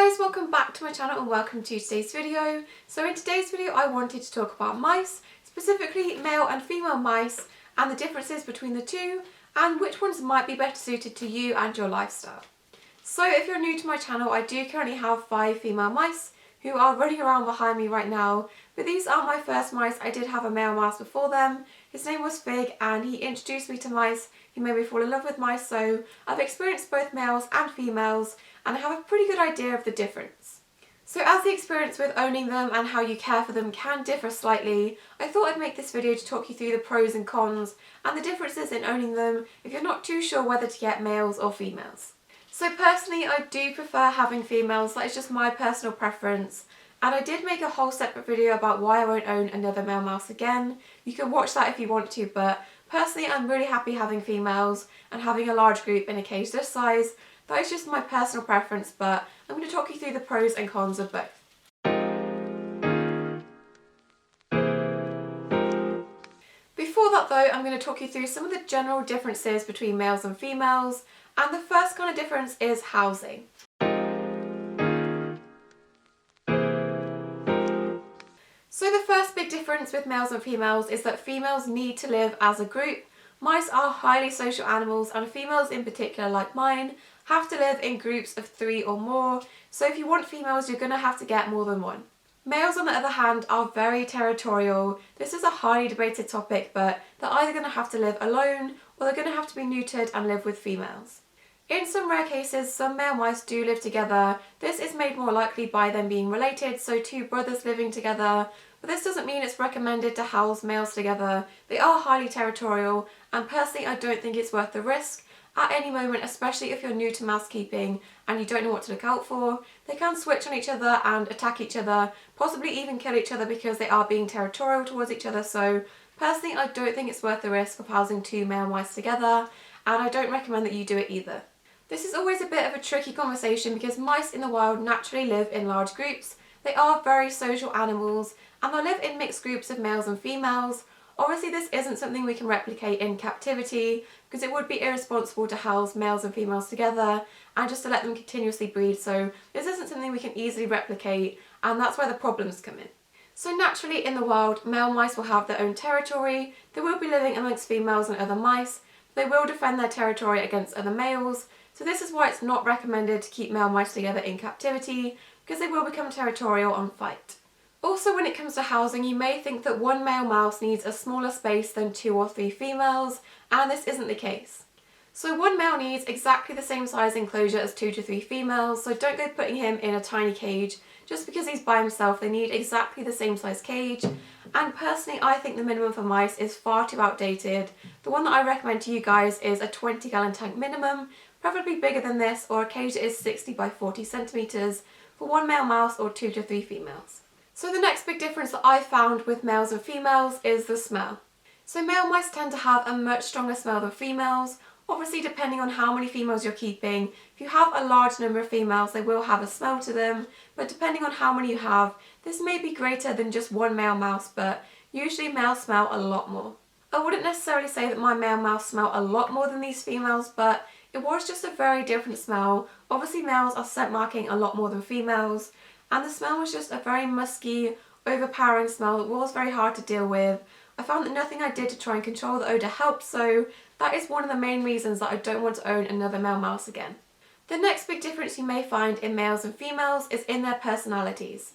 guys, welcome back to my channel and welcome to today's video. So in today's video I wanted to talk about mice, specifically male and female mice, and the differences between the two and which ones might be better suited to you and your lifestyle. So if you're new to my channel, I do currently have 5 female mice who are running around behind me right now, but these aren't my first mice. I did have a male mouse before them. His name was Fig and he introduced me to mice. He made me fall in love with mice, so I've experienced both males and females and I have a pretty good idea of the difference. So as the experience with owning them and how you care for them can differ slightly, I thought I'd make this video to talk you through the pros and cons and the differences in owning them if you're not too sure whether to get males or females. So personally, I do prefer having females. That is just my personal preference. And I did make a whole separate video about why I won't own another male mouse again. You can watch that if you want to, but personally I'm really happy having females and having a large group in a cage this size. That is just my personal preference, but I'm going to talk you through the pros and cons of both. Before that though, I'm going to talk you through some of the general differences between males and females, and the first kind of difference is housing. So the first big difference with males and females is that females need to live as a group. Mice are highly social animals, and females in particular, like mine, have to live in groups of 3 or more, so if you want females you're going to have to get more than one. Males on the other hand are very territorial. This is a highly debated topic, but they're either going to have to live alone or they're going to have to be neutered and live with females. In some rare cases, some male mice do live together. This is made more likely by them being related, so 2 brothers living together, but this doesn't mean it's recommended to house males together. They are highly territorial, and personally I don't think it's worth the risk. At any moment, especially if you're new to mouse keeping and you don't know what to look out for, they can switch on each other and attack each other, possibly even kill each other because they are being territorial towards each other. So personally I don't think it's worth the risk of housing 2 male mice together, and I don't recommend that you do it either. This is always a bit of a tricky conversation because mice in the wild naturally live in large groups. They are very social animals and they'll live in mixed groups of males and females. Obviously this isn't something we can replicate in captivity because it would be irresponsible to house males and females together and just to let them continuously breed, so this isn't something we can easily replicate, and that's where the problems come in. So naturally in the wild, male mice will have their own territory. They will be living amongst females and other mice. They will defend their territory against other males, so this is why it's not recommended to keep male mice together in captivity, because they will become territorial on fight. Also, when it comes to housing, you may think that 1 male mouse needs a smaller space than 2 or 3 females, and this isn't the case. So 1 male needs exactly the same size enclosure as 2 to 3 females, so don't go putting him in a tiny cage just because he's by himself. They need exactly the same size cage, and personally I think the minimum for mice is far too outdated. The one that I recommend to you guys is a 20-gallon tank minimum, preferably bigger than this, or a cage that is 60 by 40 centimeters for 1 male mouse or 2 to 3 females. So the next big difference that I found with males and females is the smell. So male mice tend to have a much stronger smell than females. Obviously depending on how many females you're keeping, if you have a large number of females they will have a smell to them, but depending on how many you have, this may be greater than just 1 male mouse, but usually males smell a lot more. I wouldn't necessarily say that my male mouse smell a lot more than these females, but it was just a very different smell. Obviously males are scent marking a lot more than females, and the smell was just a very musky, overpowering smell that was very hard to deal with. I found that nothing I did to try and control the odour helped, so that is one of the main reasons that I don't want to own another male mouse again. The next big difference you may find in males and females is in their personalities.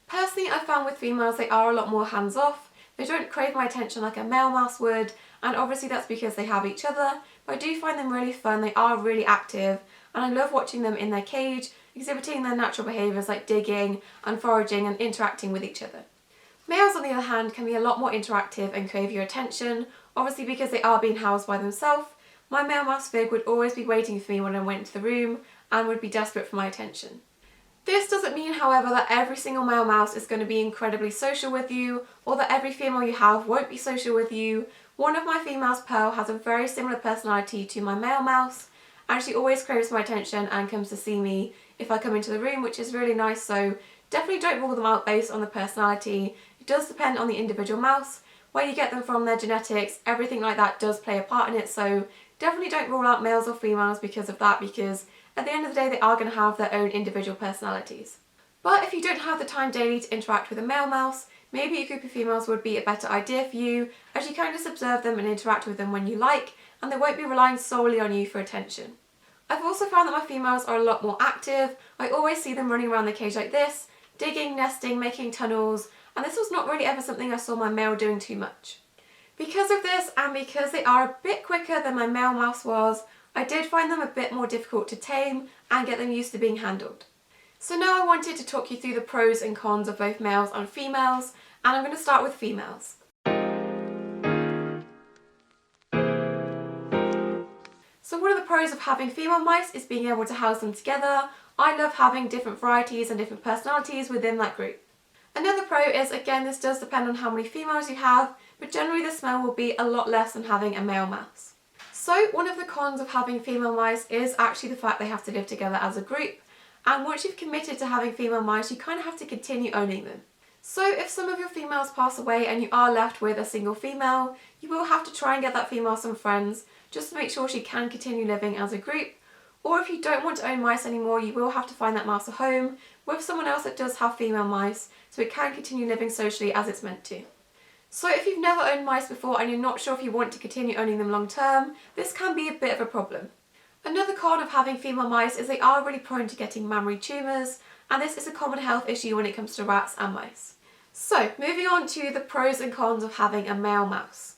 Personally, I found with females they are a lot more hands-off. They don't crave my attention like a male mouse would, and obviously that's because they have each other, but I do find them really fun. They are really active, and I love watching them in their cage, exhibiting their natural behaviours like digging and foraging and interacting with each other. Males on the other hand can be a lot more interactive and crave your attention, obviously because they are being housed by themselves. My male mouse Fig would always be waiting for me when I went into the room and would be desperate for my attention. This doesn't mean, however, that every single male mouse is going to be incredibly social with you, or that every female you have won't be social with you. One of my females, Pearl, has a very similar personality to my male mouse, and she always craves my attention and comes to see me if I come into the room, which is really nice, so definitely don't rule them out based on the personality. It does depend on the individual mouse. Where you get them from, their genetics, everything like that does play a part in it, so Definitely don't rule out males or females because of that, because at the end of the day they are going to have their own individual personalities. But if you don't have the time daily to interact with a male mouse, maybe a group of females would be a better idea for you, as you can just observe them and interact with them when you like, and they won't be relying solely on you for attention. I've also found that my females are a lot more active. I always see them running around the cage like this, digging, nesting, making tunnels, and this was not really ever something I saw my male doing too much. Because of this, and because they are a bit quicker than my male mouse was, I did find them a bit more difficult to tame and get them used to being handled. So now I wanted to talk you through the pros and cons of both males and females, and I'm going to start with females. So one of the pros of having female mice is being able to house them together. I love having different varieties and different personalities within that group. Another pro is, again, this does depend on how many females you have, but generally the smell will be a lot less than having a male mouse. So one of the cons of having female mice is actually the fact they have to live together as a group, and once you've committed to having female mice, you kind of have to continue owning them. So if some of your females pass away and you are left with a single female, you will have to try and get that female some friends, just to make sure she can continue living as a group. Or if you don't want to own mice anymore, you will have to find that mouse a home with someone else that does have female mice, so it can continue living socially as it's meant to. So if you've never owned mice before and you're not sure if you want to continue owning them long term, this can be a bit of a problem. Another con of having female mice is they are really prone to getting mammary tumours, and this is a common health issue when it comes to rats and mice. So moving on to the pros and cons of having a male mouse.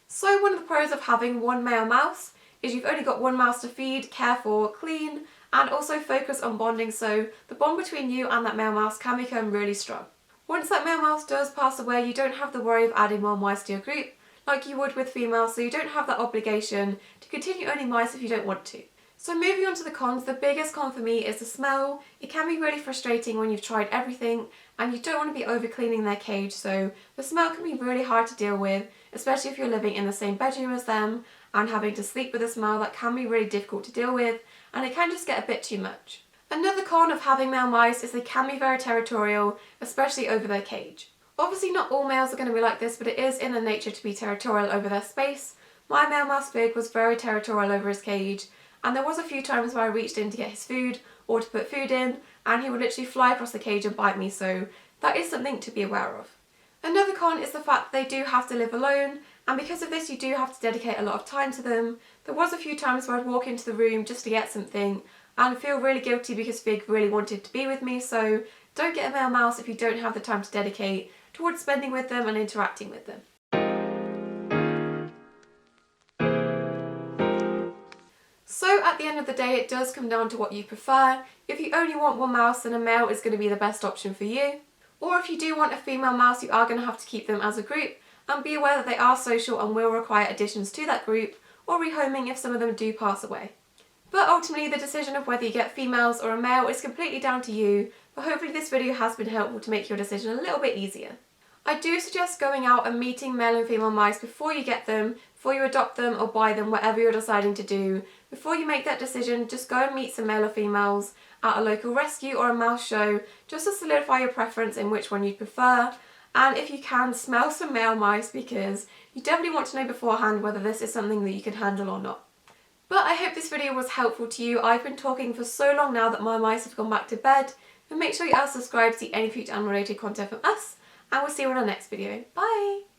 So one of the pros of having one male mouse is you've only got one mouse to feed, care for, clean, and also focus on bonding, so the bond between you and that male mouse can become really strong. Once that male mouse does pass away, you don't have the worry of adding more mice to your group like you would with females, so you don't have that obligation to continue owning mice if you don't want to. So moving on to the cons, the biggest con for me is the smell. It can be really frustrating when you've tried everything and you don't want to be over cleaning their cage, so the smell can be really hard to deal with, especially if you're living in the same bedroom as them and having to sleep with a smell. That can be really difficult to deal with, and it can just get a bit too much. Another con of having male mice is they can be very territorial, especially over their cage. Obviously not all males are going to be like this, but it is in their nature to be territorial over their space. My male mouse Big was very territorial over his cage, and there was a few times where I reached in to get his food or to put food in, and he would literally fly across the cage and bite me, so that is something to be aware of. Another con is the fact that they do have to live alone, and because of this you do have to dedicate a lot of time to them. There was a few times where I'd walk into the room just to get something and feel really guilty because Fig really wanted to be with me, so don't get a male mouse if you don't have the time to dedicate towards spending with them and interacting with them. So at the end of the day, it does come down to what you prefer. If you only want one mouse, then a male is going to be the best option for you. Or if you do want a female mouse, you are going to have to keep them as a group, and be aware that they are social and will require additions to that group or rehoming if some of them do pass away. But ultimately the decision of whether you get females or a male is completely down to you, but hopefully this video has been helpful to make your decision a little bit easier. I do suggest going out and meeting male and female mice before you get them, before you adopt them or buy them, whatever you're deciding to do. Before you make that decision, just go and meet some male or females at a local rescue or a mouse show, just to solidify your preference in which one you prefer. And if you can, smell some male mice, because you definitely want to know beforehand whether this is something that you can handle or not. But I hope this video was helpful to you. I've been talking for so long now that my mice have gone back to bed. But make sure you are subscribed to see any future animal related content from us, and we'll see you in our next video. Bye!